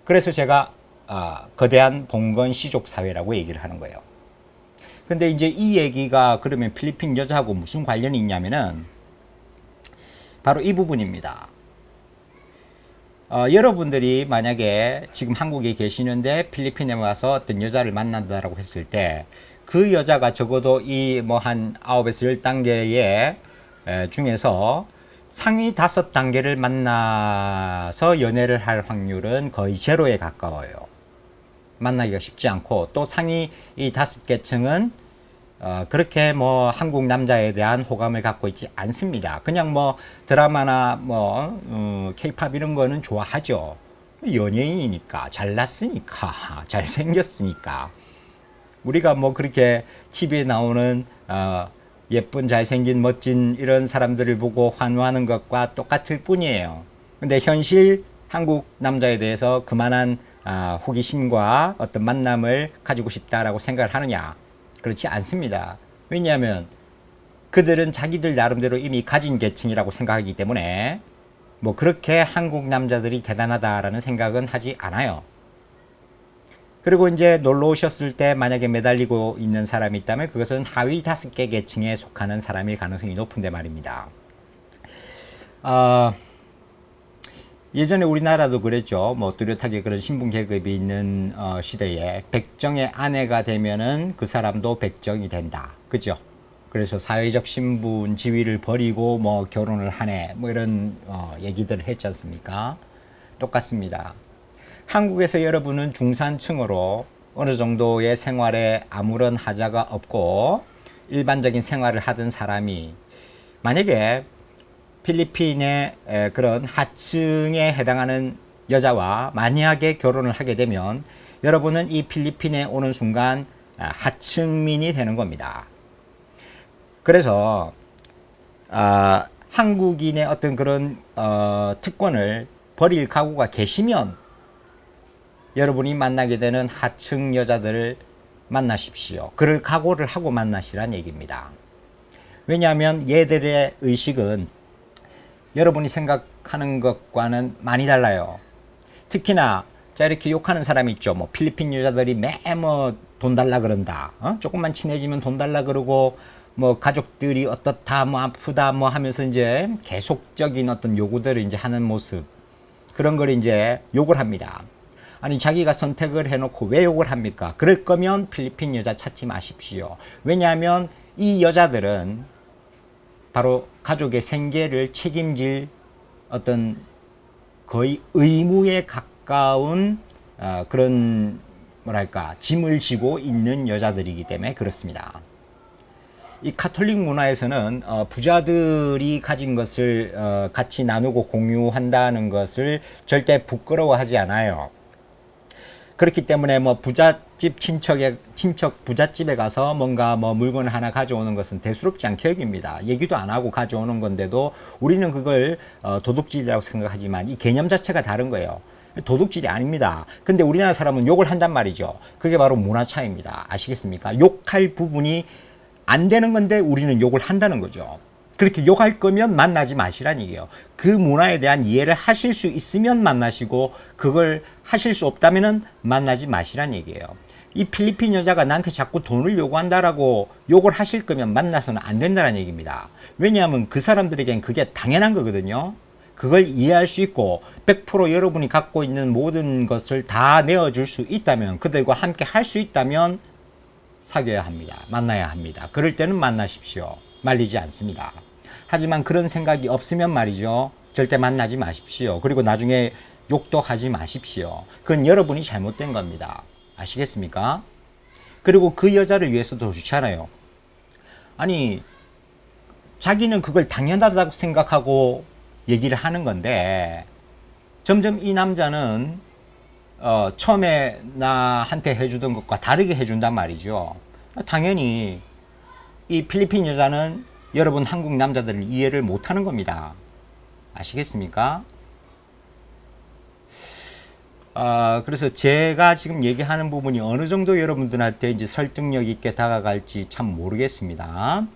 그래서 제가 거대한 봉건 시족 사회라고 얘기를 하는 거예요. 근데 이제 이 얘기가 그러면 필리핀 여자하고 무슨 관련이 있냐면은 바로 이 부분입니다. 여러분들이 만약에 지금 한국에 계시는데 필리핀에 와서 어떤 여자를 만난다라고 했을 때 그 여자가 적어도 이 뭐 한 9에서 10단계의 중에서 상위 5단계를 만나서 연애를 할 확률은 거의 제로에 가까워요. 만나기가 쉽지 않고 또 상위 이 5계층은 그렇게 뭐 한국 남자에 대한 호감을 갖고 있지 않습니다. 그냥 뭐 드라마나 뭐 케이팝 이런 거는 좋아하죠. 연예인이니까 잘났으니까 잘생겼으니까 우리가 뭐 그렇게 TV에 나오는 예쁜 잘생긴 멋진 이런 사람들을 보고 환호하는 것과 똑같을 뿐이에요. 근데 현실 한국 남자에 대해서 그만한 호기심과 어떤 만남을 가지고 싶다라고 생각을 하느냐? 그렇지 않습니다. 왜냐하면 그들은 자기들 나름대로 이미 가진 계층이라고 생각하기 때문에 뭐 그렇게 한국 남자들이 대단하다라는 생각은 하지 않아요. 그리고 이제 놀러 오셨을 때 만약에 매달리고 있는 사람이 있다면 그것은 하위 5개 계층에 속하는 사람일 가능성이 높은데 말입니다. 어, 예전에 우리나라도 그랬죠. 뭐 뚜렷하게 그런 신분 계급이 있는 시대에 백정의 아내가 되면은 그 사람도 백정이 된다. 그죠? 그래서 사회적 신분 지위를 버리고 뭐 결혼을 하네. 뭐 이런 얘기들을 했지 않습니까? 똑같습니다. 한국에서 여러분은 중산층으로 어느 정도의 생활에 아무런 하자가 없고 일반적인 생활을 하던 사람이 만약에 필리핀의 그런 하층에 해당하는 여자와 만약에 결혼을 하게 되면 여러분은 이 필리핀에 오는 순간 하층민이 되는 겁니다. 그래서 한국인의 어떤 그런 특권을 버릴 각오가 계시면 여러분이 만나게 되는 하층 여자들을 만나십시오. 그를 각오를 하고 만나시란 얘기입니다. 왜냐하면 얘들의 의식은 여러분이 생각하는 것과는 많이 달라요. 특히나 자 이렇게 욕하는 사람이 있죠. 뭐 필리핀 여자들이 매 뭐 돈 달라 그런다. 조금만 친해지면 돈 달라 그러고 뭐 가족들이 어떻다 뭐 아프다 뭐 하면서 이제 계속적인 어떤 요구들을 이제 하는 모습 그런 걸 이제 욕을 합니다. 아니 자기가 선택을 해놓고 왜 욕을 합니까? 그럴 거면 필리핀 여자 찾지 마십시오. 왜냐하면 이 여자들은 바로 가족의 생계를 책임질 어떤 거의 의무에 가까운 그런 뭐랄까 짐을 지고 있는 여자들이기 때문에 그렇습니다. 이 카톨릭 문화에서는 부자들이 가진 것을 같이 나누고 공유한다는 것을 절대 부끄러워하지 않아요. 그렇기 때문에 뭐 부잣집 친척 부잣집에 가서 뭔가 뭐 물건을 하나 가져오는 것은 대수롭지 않게 여깁니다. 얘기도 안 하고 가져오는 건데도 우리는 그걸 도둑질이라고 생각하지만 이 개념 자체가 다른 거예요. 도둑질이 아닙니다. 근데 우리나라 사람은 욕을 한단 말이죠. 그게 바로 문화 차이입니다. 아시겠습니까? 욕할 부분이 안 되는 건데 우리는 욕을 한다는 거죠. 그렇게 욕할 거면 만나지 마시란 얘기예요. 그 문화에 대한 이해를 하실 수 있으면 만나시고 그걸 하실 수 없다면 만나지 마시란 얘기예요. 이 필리핀 여자가 나한테 자꾸 돈을 요구한다라고 욕을 하실 거면 만나서는 안 된다는 얘기입니다. 왜냐하면 그 사람들에겐 그게 당연한 거거든요. 그걸 이해할 수 있고 100% 여러분이 갖고 있는 모든 것을 다 내어줄 수 있다면 그들과 함께 할 수 있다면 사귀어야 합니다. 만나야 합니다. 그럴 때는 만나십시오. 말리지 않습니다. 하지만 그런 생각이 없으면 말이죠. 절대 만나지 마십시오. 그리고 나중에 욕도 하지 마십시오. 그건 여러분이 잘못된 겁니다. 아시겠습니까? 그리고 그 여자를 위해서도 좋잖아요. 아니, 자기는 그걸 당연하다고 생각하고 얘기를 하는 건데, 점점 이 남자는 처음에 나한테 해주던 것과 다르게 해준단 말이죠. 당연히 이 필리핀 여자는 여러분 한국 남자들을 이해를 못하는 겁니다. 아시겠습니까? 그래서 제가 지금 얘기하는 부분이 어느 정도 여러분들한테 이제 설득력 있게 다가갈지 참 모르겠습니다.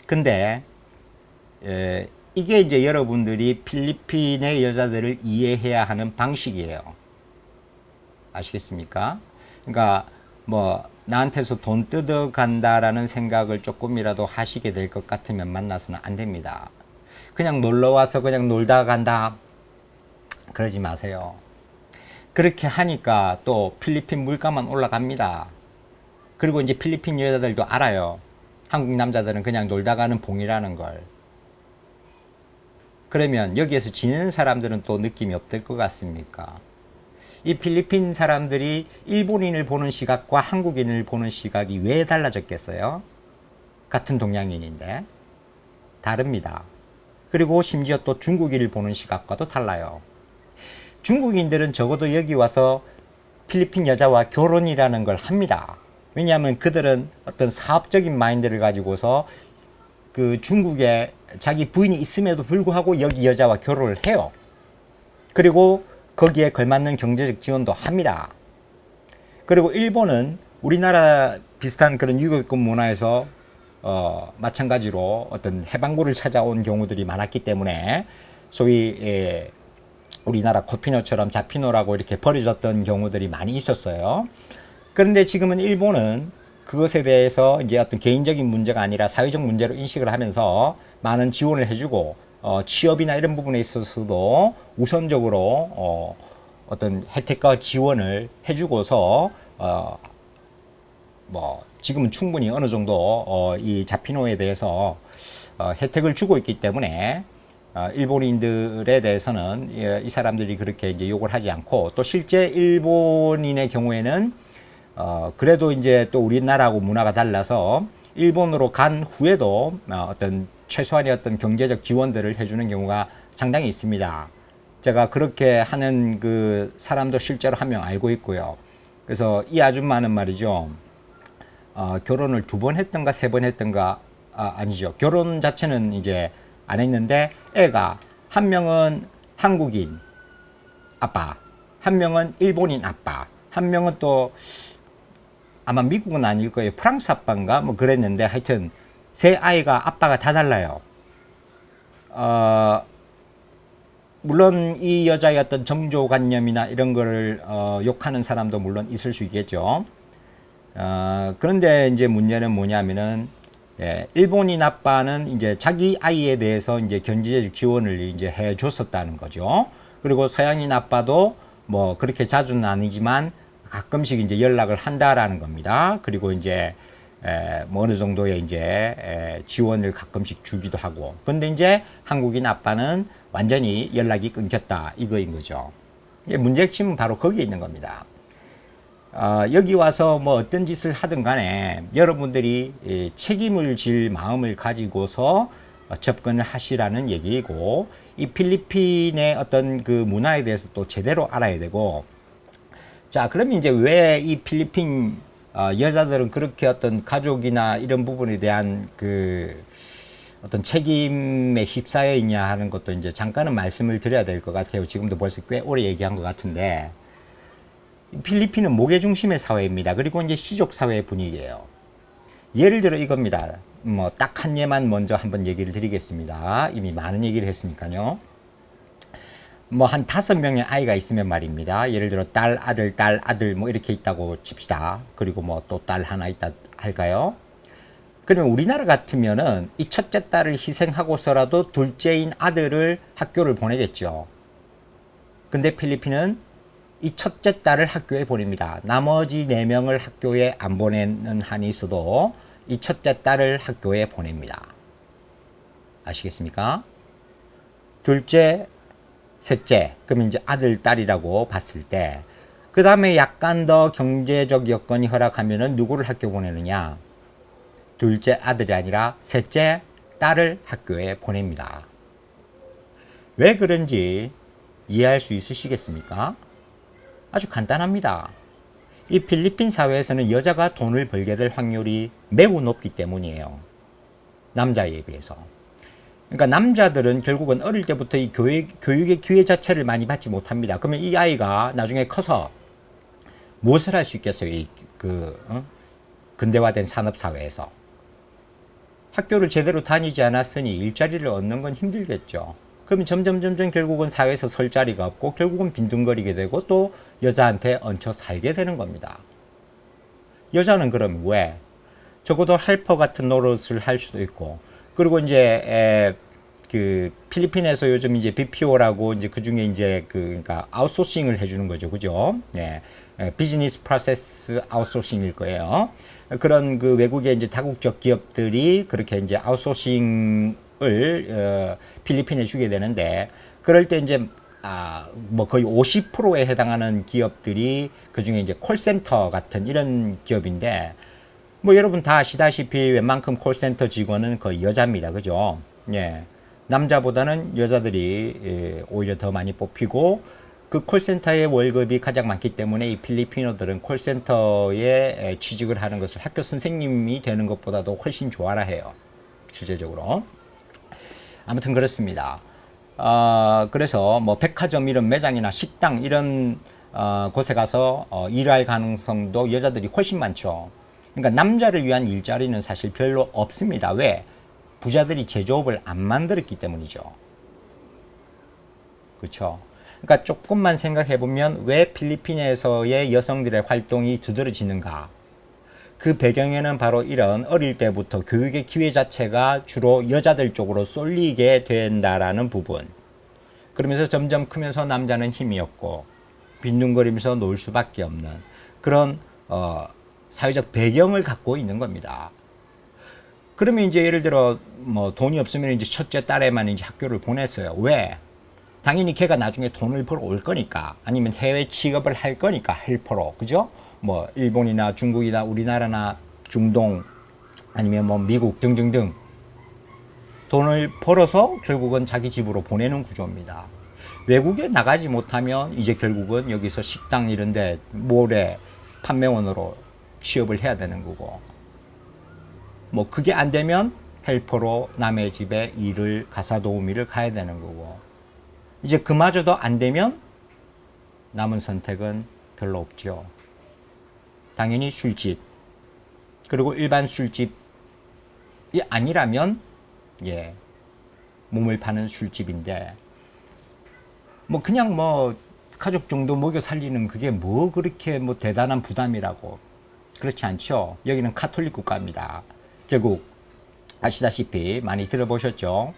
근데 이게 이제 여러분들이 필리핀의 여자들을 이해해야 하는 방식이에요. 아시겠습니까? 그러니까 뭐 나한테서 돈 뜯어간다라는 생각을 조금이라도 하시게 될 것 같으면 만나서는 안 됩니다. 그냥 놀러 와서 그냥 놀다 간다, 그러지 마세요. 그렇게 하니까 또 필리핀 물가만 올라갑니다. 그리고 이제 필리핀 여자들도 알아요. 한국 남자들은 그냥 놀다 가는 봉이라는 걸. 그러면 여기에서 지내는 사람들은 또 느낌이 어떨 것 같습니까? 이 필리핀 사람들이 일본인을 보는 시각과 한국인을 보는 시각이 왜 달라졌겠어요? 같은 동양인인데 다릅니다. 그리고 심지어 또 중국인을 보는 시각과도 달라요. 중국인들은 적어도 여기 와서 필리핀 여자와 결혼이라는 걸 합니다. 왜냐하면 그들은 어떤 사업적인 마인드를 가지고서 그 중국에 자기 부인이 있음에도 불구하고 여기 여자와 결혼을 해요. 그리고 거기에 걸맞는 경제적 지원도 합니다. 그리고 일본은 우리나라 비슷한 그런 유교권 문화에서 마찬가지로 어떤 해방구를 찾아온 경우들이 많았기 때문에 소위 우리나라 코피노처럼 자피노라고 이렇게 버려졌던 경우들이 많이 있었어요. 그런데 지금은 일본은 그것에 대해서 이제 어떤 개인적인 문제가 아니라 사회적 문제로 인식을 하면서 많은 지원을 해주고 취업이나 이런 부분에 있어서도 우선적으로 어떤 혜택과 지원을 해주고서 뭐 지금은 충분히 어느 정도 이 자피노에 대해서 혜택을 주고 있기 때문에 일본인들에 대해서는 이 사람들이 그렇게 이제 욕을 하지 않고, 또 실제 일본인의 경우에는 그래도 이제 또 우리나라하고 문화가 달라서 일본으로 간 후에도 어떤 최소한의 어떤 경제적 지원들을 해주는 경우가 상당히 있습니다. 제가 그렇게 하는 그 사람도 실제로 한 명 알고 있고요. 그래서 이 아줌마는 말이죠, 결혼을 2번 했던가 3번 했던가, 아니죠, 결혼 자체는 이제 안 했는데 애가 한 명은 한국인 아빠, 한 명은 일본인 아빠, 한 명은 또 아마 미국은 아닐 거예요, 프랑스 아빠인가 뭐 그랬는데, 하여튼 세 아이가 아빠가 다 달라요. 물론 이 여자의 어떤 정조관념이나 이런 거를 욕하는 사람도 물론 있을 수 있겠죠. 그런데 이제 문제는 뭐냐면은, 일본인 아빠는 이제 자기 아이에 대해서 이제 경제적 지원을 이제 해 줬었다는 거죠. 그리고 서양인 아빠도 뭐 그렇게 자주는 아니지만 가끔씩 이제 연락을 한다라는 겁니다. 그리고 이제 뭐 어느 정도의 이제 지원을 가끔씩 주기도 하고. 근데 이제 한국인 아빠는 완전히 연락이 끊겼다, 이거인 거죠. 문제 핵심은 바로 거기에 있는 겁니다. 여기 와서 뭐 어떤 짓을 하든 간에 여러분들이 책임을 질 마음을 가지고서 접근을 하시라는 얘기이고, 이 필리핀의 어떤 그 문화에 대해서 또 제대로 알아야 되고. 자, 그러면 이제 왜 이 필리핀 여자들은 그렇게 어떤 가족이나 이런 부분에 대한 그 어떤 책임에 휩싸여 있냐 하는 것도 이제 잠깐은 말씀을 드려야 될 것 같아요. 지금도 벌써 꽤 오래 얘기한 것 같은데, 필리핀은 모계 중심의 사회입니다. 그리고 이제 시족 사회의 분위기예요. 예를 들어 이겁니다. 뭐 딱 한 예만 먼저 한번 얘기를 드리겠습니다. 이미 많은 얘기를 했으니까요. 뭐 한 5명의 아이가 있으면 말입니다. 예를 들어 딸, 아들 뭐 이렇게 있다고 칩시다. 그리고 뭐 또 딸 하나 있다 할까요? 그러면 우리나라 같으면은 이 첫째 딸을 희생하고서라도 둘째인 아들을 학교를 보내겠죠. 근데 필리핀은 이 첫째 딸을 학교에 보냅니다. 나머지 4명을 학교에 안 보내는 한이 있어도 이 첫째 딸을 학교에 보냅니다. 아시겠습니까? 둘째, 셋째, 그러면 이제 아들, 딸이라고 봤을 때, 그 다음에 약간 더 경제적 여건이 허락하면은 누구를 학교 보내느냐? 둘째 아들이 아니라 셋째 딸을 학교에 보냅니다. 왜 그런지 이해할 수 있으시겠습니까? 아주 간단합니다. 이 필리핀 사회에서는 여자가 돈을 벌게 될 확률이 매우 높기 때문이에요. 남자에 비해서. 그러니까 남자들은 결국은 어릴 때부터 이 교육의 기회 자체를 많이 받지 못합니다. 그러면 이 아이가 나중에 커서 무엇을 할 수 있겠어요? 근대화된 산업사회에서. 학교를 제대로 다니지 않았으니 일자리를 얻는 건 힘들겠죠. 그러면 점점 결국은 사회에서 설 자리가 없고 결국은 빈둥거리게 되고 또 여자한테 얹혀 살게 되는 겁니다. 여자는 그럼 왜? 적어도 헬퍼 같은 노릇을 할 수도 있고, 그리고 이제 그 필리핀에서 요즘 이제 BPO라고 이제 그 중에 이제 그러니까 아웃소싱을 해주는 거죠, 그죠? 예, 비즈니스 프로세스 아웃소싱일 거예요. 그런 그 외국의 이제 다국적 기업들이 그렇게 이제 아웃소싱을 필리핀에 주게 되는데, 그럴 때 이제 뭐 거의 50%에 해당하는 기업들이 그 중에 이제 콜센터 같은 이런 기업인데, 뭐 여러분 다 아시다시피 웬만큼 콜센터 직원은 거의 여자입니다, 그죠? 예. 남자보다는 여자들이 오히려 더 많이 뽑히고, 그 콜센터의 월급이 가장 많기 때문에 이 필리핀어들은 콜센터에 취직을 하는 것을 학교 선생님이 되는 것보다도 훨씬 좋아라 해요, 실제적으로. 아무튼 그렇습니다. 그래서 뭐 백화점 이런 매장이나 식당 이런 곳에 가서 일할 가능성도 여자들이 훨씬 많죠. 그러니까 남자를 위한 일자리는 사실 별로 없습니다. 왜? 부자들이 제조업을 안 만들었기 때문이죠. 그렇죠? 그러니까 조금만 생각해 보면 왜 필리핀에서의 여성들의 활동이 두드러지는가? 그 배경에는 바로 이런 어릴 때부터 교육의 기회 자체가 주로 여자들 쪽으로 쏠리게 된다라는 부분. 그러면서 점점 크면서 남자는 힘이 없고 빈둥거리면서 놀 수밖에 없는 그런 사회적 배경을 갖고 있는 겁니다. 그러면 이제 예를 들어 뭐 돈이 없으면 이제 첫째 딸에만 이제 학교를 보냈어요. 왜? 당연히 걔가 나중에 돈을 벌어 올 거니까, 아니면 해외 취업을 할 거니까, 헬퍼로, 그죠? 뭐 일본이나 중국이나 우리나라나 중동 아니면 뭐 미국 등등등 돈을 벌어서 결국은 자기 집으로 보내는 구조입니다. 외국에 나가지 못하면 이제 결국은 여기서 식당 이런데 몰에 판매원으로 취업을 해야 되는 거고, 뭐 그게 안 되면 헬퍼로 남의 집에 일을 가사 도우미를 가야 되는 거고, 이제 그마저도 안 되면 남은 선택은 별로 없죠. 당연히 술집, 그리고 일반 술집이 아니라면 예, 몸을 파는 술집인데, 뭐 그냥 뭐 가족 정도 먹여 살리는 그게 뭐 그렇게 뭐 대단한 부담이라고. 그렇지 않죠. 여기는 카톨릭 국가입니다. 결국 아시다시피 많이 들어보셨죠.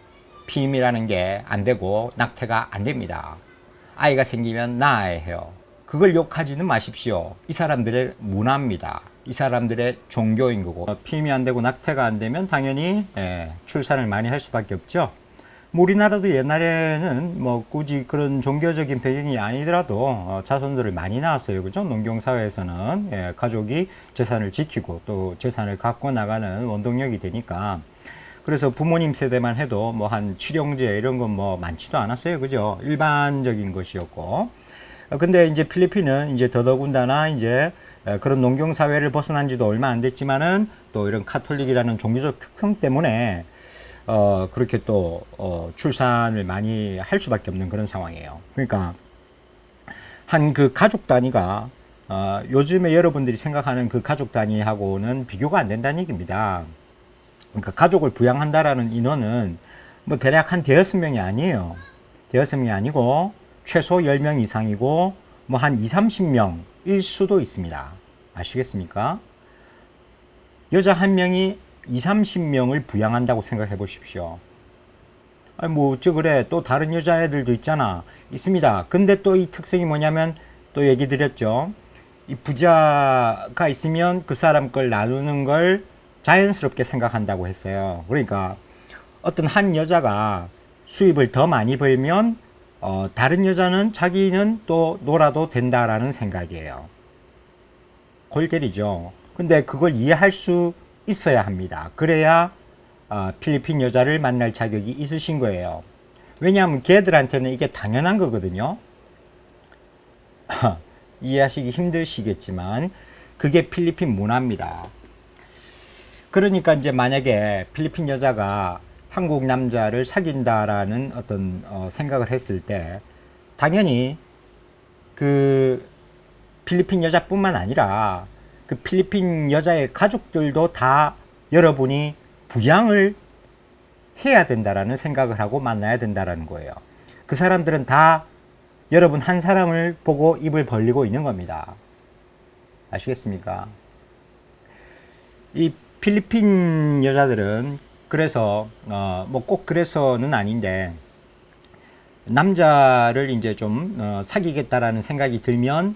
피임이라는 게 안 되고 낙태가 안 됩니다. 아이가 생기면 낳아야 해요. 그걸 욕하지는 마십시오. 이 사람들의 문화입니다. 이 사람들의 종교인 거고, 피임이 안 되고 낙태가 안 되면 당연히 출산을 많이 할 수밖에 없죠. 뭐 우리나라도 옛날에는 뭐 굳이 그런 종교적인 배경이 아니더라도 자손들을 많이 낳았어요, 그죠? 농경사회에서는 가족이 재산을 지키고 또 재산을 갖고 나가는 원동력이 되니까. 그래서 부모님 세대만 해도 뭐 한 칠형제 이런 건 뭐 많지도 않았어요, 그죠? 일반적인 것이었고. 근데 이제 필리핀은 이제 더더군다나 이제 그런 농경 사회를 벗어난 지도 얼마 안 됐지만은 또 이런 카톨릭이라는 종교적 특성 때문에 그렇게 또 출산을 많이 할 수밖에 없는 그런 상황이에요. 그러니까 한 그 가족 단위가 요즘에 여러분들이 생각하는 그 가족 단위하고는 비교가 안 된다는 얘기입니다. 그러니까 가족을 부양한다라는 인원은 뭐 대략 한 대여섯 명이 아니에요. 대여섯 명이 아니고 최소 10명 이상이고 뭐 한 2, 30명일 수도 있습니다. 아시겠습니까? 여자 한 명이 2, 30명을 부양한다고 생각해 보십시오. 아니 뭐 어쩌 그래, 또 다른 여자애들도 있잖아. 있습니다. 근데 또 이 특성이 뭐냐면, 또 얘기 드렸죠. 이 부자가 있으면 그 사람 걸 나누는 걸 자연스럽게 생각한다고 했어요. 그러니까 어떤 한 여자가 수입을 더 많이 벌면 다른 여자는 자기는 또 놀아도 된다라는 생각이에요. 골때리죠. 근데 그걸 이해할 수 있어야 합니다. 그래야 필리핀 여자를 만날 자격이 있으신 거예요. 왜냐하면 걔들한테는 이게 당연한 거거든요. 이해하시기 힘드시겠지만 그게 필리핀 문화입니다. 그러니까 이제 만약에 필리핀 여자가 한국 남자를 사귄다라는 어떤 생각을 했을 때 당연히 그 필리핀 여자뿐만 아니라 그 필리핀 여자의 가족들도 다 여러분이 부양을 해야 된다라는 생각을 하고 만나야 된다라는 거예요. 그 사람들은 다 여러분 한 사람을 보고 입을 벌리고 있는 겁니다. 아시겠습니까? 이 필리핀 여자들은 그래서 뭐 꼭 그래서는 아닌데 남자를 이제 좀 사귀겠다라는 생각이 들면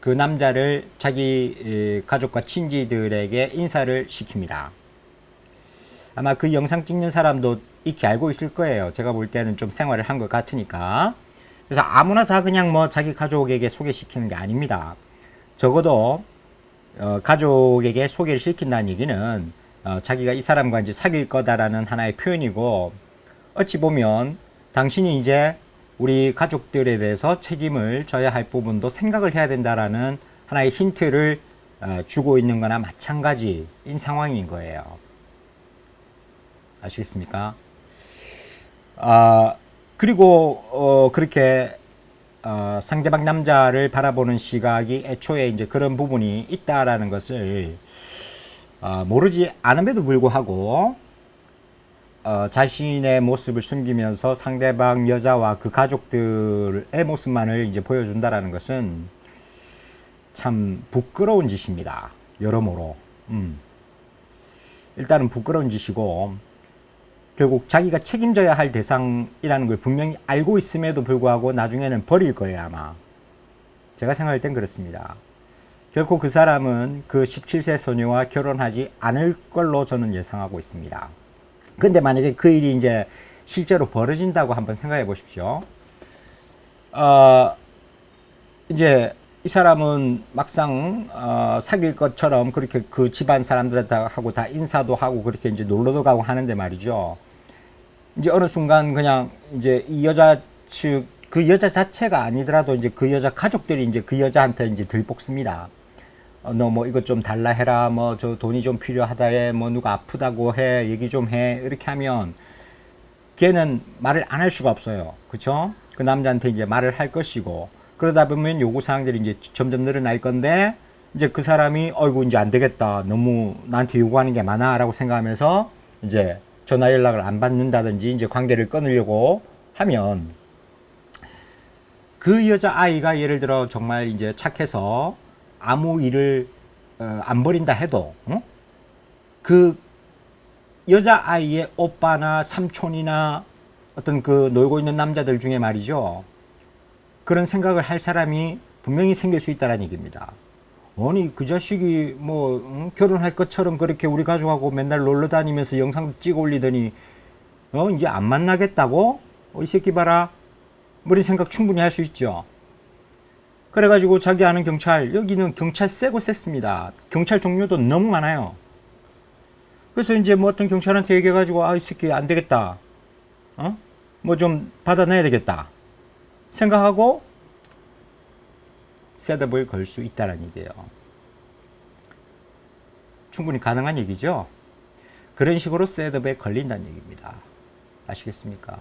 그 남자를 자기 가족과 친지들에게 인사를 시킵니다. 아마 그 영상 찍는 사람도 익히 알고 있을 거예요. 제가 볼 때는 좀 생활을 한 것 같으니까. 그래서 아무나 다 그냥 뭐 자기 가족에게 소개시키는 게 아닙니다. 적어도 가족에게 소개를 시킨다는 얘기는 자기가 이 사람과 이제 사귈 거다라는 하나의 표현이고, 어찌 보면 당신이 이제 우리 가족들에 대해서 책임을 져야 할 부분도 생각을 해야 된다라는 하나의 힌트를 주고 있는 거나 마찬가지인 상황인 거예요. 아시겠습니까? 그리고 그렇게 상대방 남자를 바라보는 시각이 애초에 이제 그런 부분이 있다라는 것을 모르지 않음에도 불구하고 자신의 모습을 숨기면서 상대방 여자와 그 가족들의 모습만을 이제 보여준다라는 것은 참 부끄러운 짓입니다. 여러모로. 일단은 부끄러운 짓이고, 결국 자기가 책임져야 할 대상이라는 걸 분명히 알고 있음에도 불구하고 나중에는 버릴 거예요, 아마. 제가 생각할 땐 그렇습니다. 결코 그 사람은 그 17세 소녀와 결혼하지 않을 걸로 저는 예상하고 있습니다. 근데 만약에 그 일이 이제 실제로 벌어진다고 한번 생각해 보십시오. 이제 이 사람은 막상 사귈 것처럼 그렇게 그 집안 사람들하고 다 인사도 하고 그렇게 이제 놀러도 가고 하는데 말이죠. 이제 어느 순간 그냥 이제 이 여자 측, 그 여자 자체가 아니더라도 이제 그 여자 가족들이 이제 그 여자한테 이제 들볶습니다. 너 뭐 이것 좀 달라 해라, 뭐 저 돈이 좀 필요하다 해, 뭐 누가 아프다고 해, 얘기 좀 해, 이렇게 하면 걔는 말을 안 할 수가 없어요. 그쵸? 그 남자한테 이제 말을 할 것이고, 그러다 보면 요구사항들이 이제 점점 늘어날 건데, 이제 그 사람이 어이구 이제 안 되겠다, 너무 나한테 요구하는 게 많아 라고 생각하면서 이제 전화 연락을 안 받는다든지 이제 관계를 끊으려고 하면, 그 여자아이가 예를 들어 정말 이제 착해서 아무 일을 안 벌인다 해도 그 여자아이의 오빠나 삼촌이나 어떤 그 놀고 있는 남자들 중에 말이죠, 그런 생각을 할 사람이 분명히 생길 수 있다는 얘기입니다. 아니 그 자식이 뭐 결혼할 것처럼 그렇게 우리 가족하고 맨날 놀러 다니면서 영상 찍어 올리더니 이제 안 만나겠다고? 이 새끼 봐라, 뭐 이런 생각 충분히 할 수 있죠. 그래가지고 자기 아는 경찰, 여기는 경찰 세고 셌습니다. 경찰 종류도 너무 많아요. 그래서 이제 뭐 어떤 경찰한테 얘기해가지고 이 새끼 안 되겠다, 뭐 좀 받아내야 되겠다 생각하고 셋업을 걸 수 있다는 얘기예요. 충분히 가능한 얘기죠. 그런 식으로 셋업에 걸린다는 얘기입니다. 아시겠습니까?